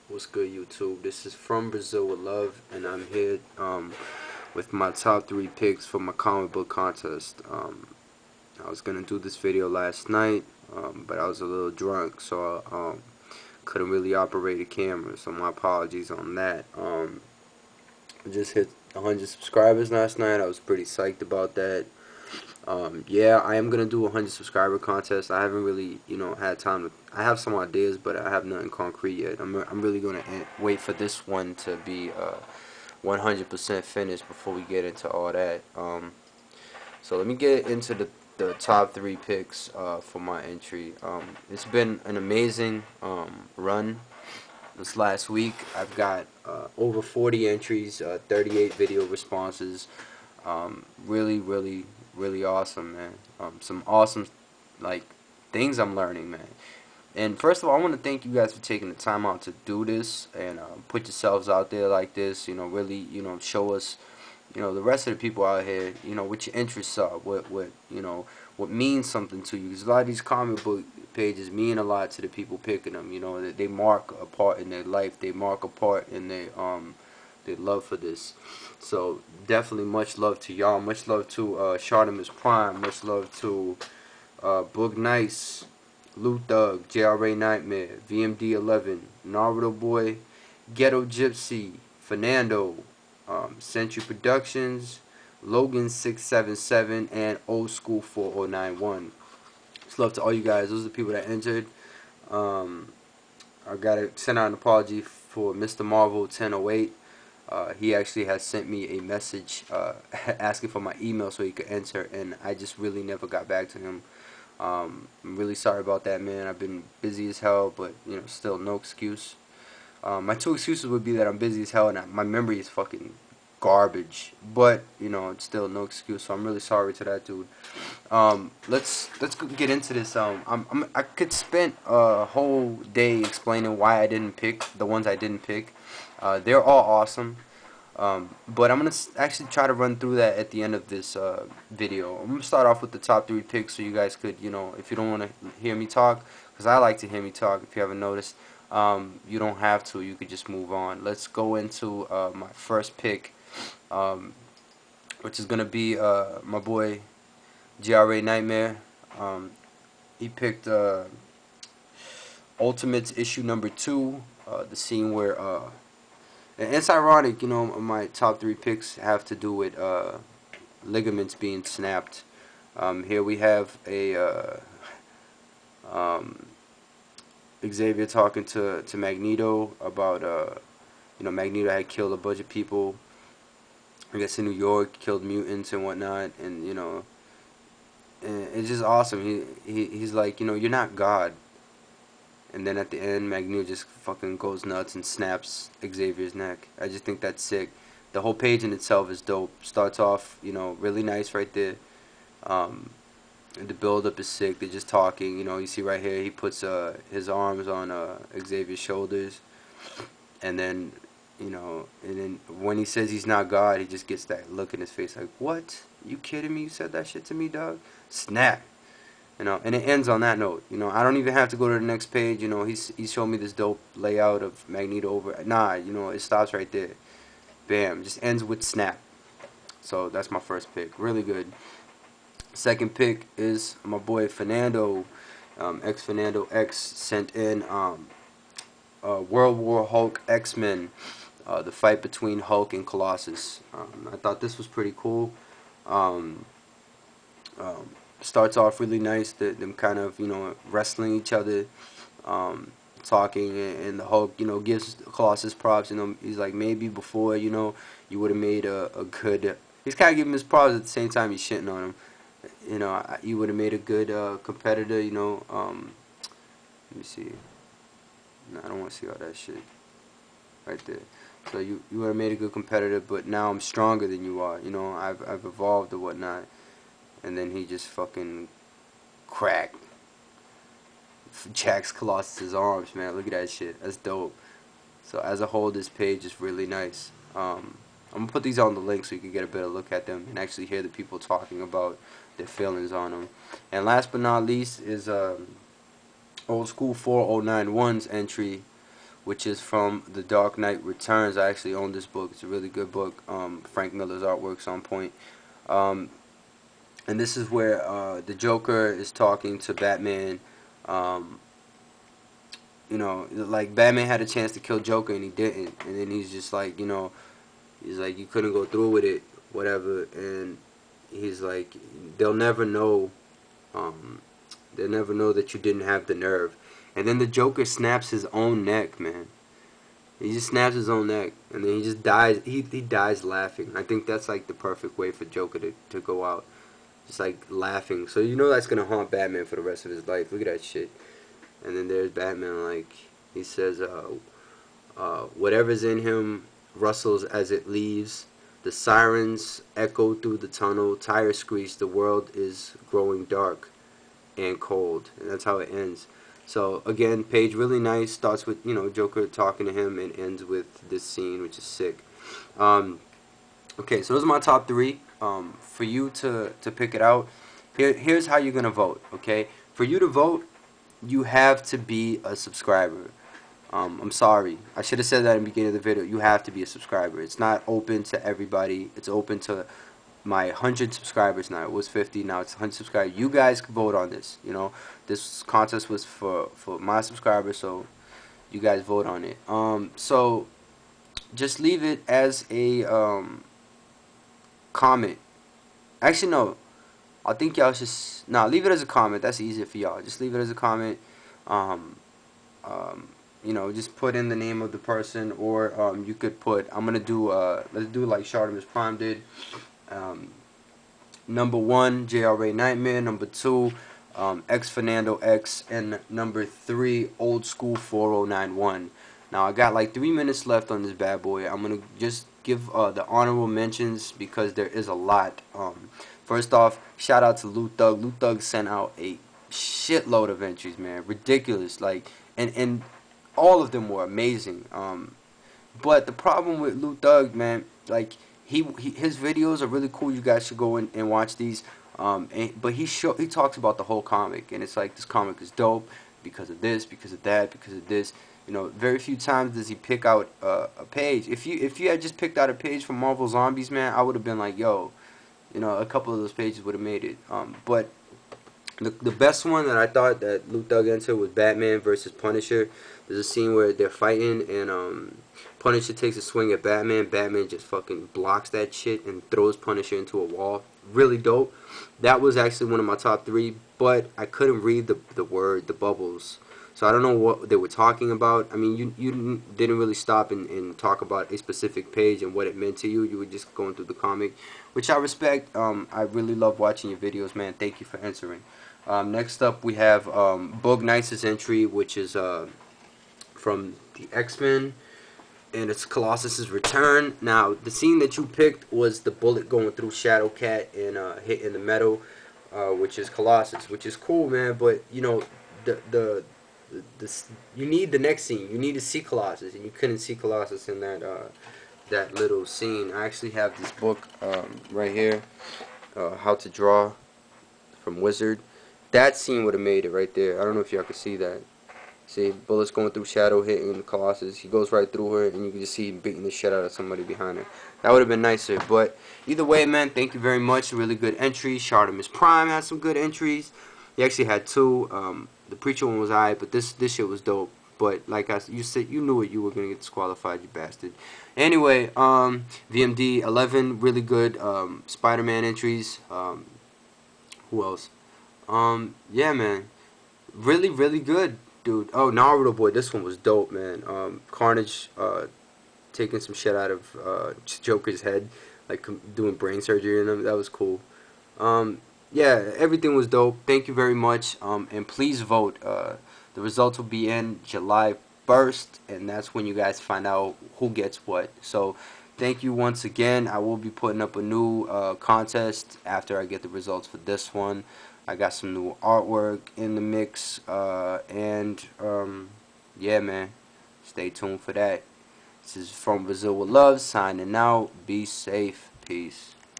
What's good, YouTube? This is From Brazil with Love, and I'm here with my top 3 picks for my comic book contest. I was gonna do this video last night, but I was a little drunk, so I couldn't really operate a camera, so my apologies on that. I just hit 100 subscribers last night. I was pretty psyched about that. Yeah, I am gonna do a 100 subscriber contest. I haven't really, had time to. I have some ideas, but I have nothing concrete yet. I'm really gonna wait for this one to be 100% finished before we get into all that. So let me get into the top 3 picks for my entry. It's been an amazing run. This last week, I've got over 40 entries, 38 video responses. Really, really, really awesome, man. Some awesome, like, things I'm learning, man. And first of all, I want to thank you guys for taking the time out to do this and put yourselves out there like this. Really, show us, the rest of the people out here, what your interests are, what means something to you. Because a lot of these comic book pages mean a lot to the people picking them. That they mark a part in their life. They mark a part in their love for this. So definitely much love to y'all. Much love to Shartimus Prime. Much love to Book Nice, Loot Thug, JRA Nightmare, VMD11, Naruto Boy, Ghetto Gypsy, Fernando, Century Productions, Logan677, and Old School 4091. Much love to all you guys. Those are the people that entered. I gotta send out an apology for Mr. Marvel 1008. He actually has sent me a message asking for my email so he could enter, and I just really never got back to him. I'm really sorry about that, man. I've been busy as hell, but still no excuse. My two excuses would be that I'm busy as hell and my memory is fucking garbage. But it's still no excuse. So I'm really sorry to that dude. Let's get into this. I could spend a whole day explaining why I didn't pick the ones I didn't pick. They're all awesome. But I'm going to actually try to run through that at the end of this video. I'm going to start off with the top 3 picks so you guys could, if you don't want to hear me talk, because I like to hear me talk, if you haven't noticed, you don't have to. You could just move on. Let's go into my first pick, which is going to be my boy GRA Nightmare. He picked Ultimates issue number 2, the scene where and it's ironic, my top 3 picks have to do with ligaments being snapped. Here we have a Xavier talking to Magneto about Magneto had killed a bunch of people, I guess in New York, killed mutants and whatnot, and and it's just awesome. He's like, you're not God. And then at the end, Magneto just fucking goes nuts and snaps Xavier's neck. I just think that's sick. The whole page in itself is dope. Starts off, really nice right there. The build-up is sick. They're just talking. You see right here, he puts his arms on Xavier's shoulders. And then, when he says he's not God, he just gets that look in his face like, what? You kidding me? You said that shit to me, dog? Snap. And it ends on that note. I don't even have to go to the next page. He's showing me this dope layout of Magneto over. Nah, it stops right there. Bam, just ends with snap. So that's my first pick. Really good. Second pick is my boy Fernando, X Fernando X sent in World War Hulk X-Men, the fight between Hulk and Colossus. I thought this was pretty cool. Starts off really nice, them kind of wrestling each other, talking, and the Hulk gives Colossus props. He's like, maybe before you would have made a good. He's kind of giving him his props at the same time he's shitting on him. You would have made a good competitor. Let me see. No, I don't want to see all that shit right there. So you would have made a good competitor, but now I'm stronger than you are. I've evolved or whatnot. And then he just fucking crack jacks Colossus's arms, man. Look at that shit. That's dope. So as a whole, this page is really nice. I'm gonna put these on the link so you can get a better look at them and actually hear the people talking about their feelings on them. And last but not least is Old School 4091's entry, which is from The Dark Knight Returns. I actually own this book. It's a really good book. Frank Miller's artwork's on point. And this is where the Joker is talking to Batman. You know, like Batman had a chance to kill Joker and he didn't. And then he's just like, you know, he's like, you couldn't go through with it, whatever. And he's like, they'll never know. They'll never know that you didn't have the nerve. And then the Joker snaps his own neck, man. He just snaps his own neck, and then he just dies. He dies laughing. I think that's like the perfect way for Joker to go out, just like laughing. So you know that's gonna haunt Batman for the rest of his life. Look at that shit. And then there's Batman, like he says, whatever's in him rustles as it leaves. The sirens echo through the tunnel. Tires screech. The world is growing dark and cold, and that's how it ends. So again, page really nice. Starts with, you know, Joker talking to him and ends with this scene, which is sick. Okay, so those are my top 3. For you to pick it out, here's how you're gonna vote. Okay, for you to vote, you have to be a subscriber. I'm sorry, I should have said that in the beginning of the video. You have to be a subscriber. It's not open to everybody. It's open to my 100 subscribers now. It was 50, now it's 100 subscribers. You guys can vote on this. You know, this contest was for my subscribers, so you guys vote on it. So just leave it as a comment. Actually, no, I think y'all should leave it as a comment. That's easier for y'all. Just leave it as a comment. You know, just put in the name of the person, or you could put, I'm gonna do let's do like Shartimus Prime did. Number 1, JRA Nightmare. Number 2, X Fernando X, and number 3, Old School 4091. Now I got like 3 minutes left on this bad boy. I'm gonna just give the honorable mentions because there is a lot. First off, shout out to Loot Thug. Loot Thug sent out a shitload of entries, man, ridiculous. Like, and all of them were amazing. But the problem with Loot Thug, man, like his videos are really cool. You guys should go in and watch these. But he talks about the whole comic, and it's like, this comic is dope because of this, because of that, because of this. You know, very few times does he pick out a page. If you had just picked out a page from Marvel Zombies, man, I would have been like, yo, you know, a couple of those pages would have made it. But the best one that I thought that Loot Thug entered was Batman versus Punisher. There's a scene where they're fighting, and Punisher takes a swing at Batman. Batman just fucking blocks that shit and throws Punisher into a wall. Really dope. That was actually one of my top 3, but I couldn't read the word, the bubbles. So I don't know what they were talking about. I mean, you didn't really stop and talk about a specific page and what it meant to you. You were just going through the comic, which I respect. I really love watching your videos, man. Thank you for answering. Next up, we have Bug Nice's entry, which is from the X-Men, and it's Colossus's return. Now, the scene that you picked was the bullet going through Shadowcat and hitting the metal, which is Colossus, which is cool, man. But you know, you need the next scene. You need to see Colossus, and you couldn't see Colossus in that little scene. I actually have this book right here, How to Draw, from Wizard. That scene would have made it right there. I don't know if y'all could see that. See, bullets going through Shadow, hitting Colossus. He goes right through her, and you can just see him beating the shit out of somebody behind her. That would have been nicer. But either way, man, thank you very much. Really good entries. Shartimus Prime had some good entries. He actually had 2. The Preacher one was alright, but this shit was dope. But like you said, you knew it. You were gonna get disqualified, you bastard. Anyway, VMD 11, really good. Spider-Man entries. Who else? Yeah, man, really, really good, dude. Oh, Naruto boy, this one was dope, man. Carnage taking some shit out of Joker's head, like doing brain surgery in him. That was cool. Yeah, everything was dope. Thank you very much. And please vote. The results will be in July 1st, and that's when you guys find out who gets what. So thank you once again. I will be putting up a new contest after I get the results for this one. I got some new artwork in the mix, and yeah, man, stay tuned for that. This is From Brazil with Love, signing out. Be safe. Peace.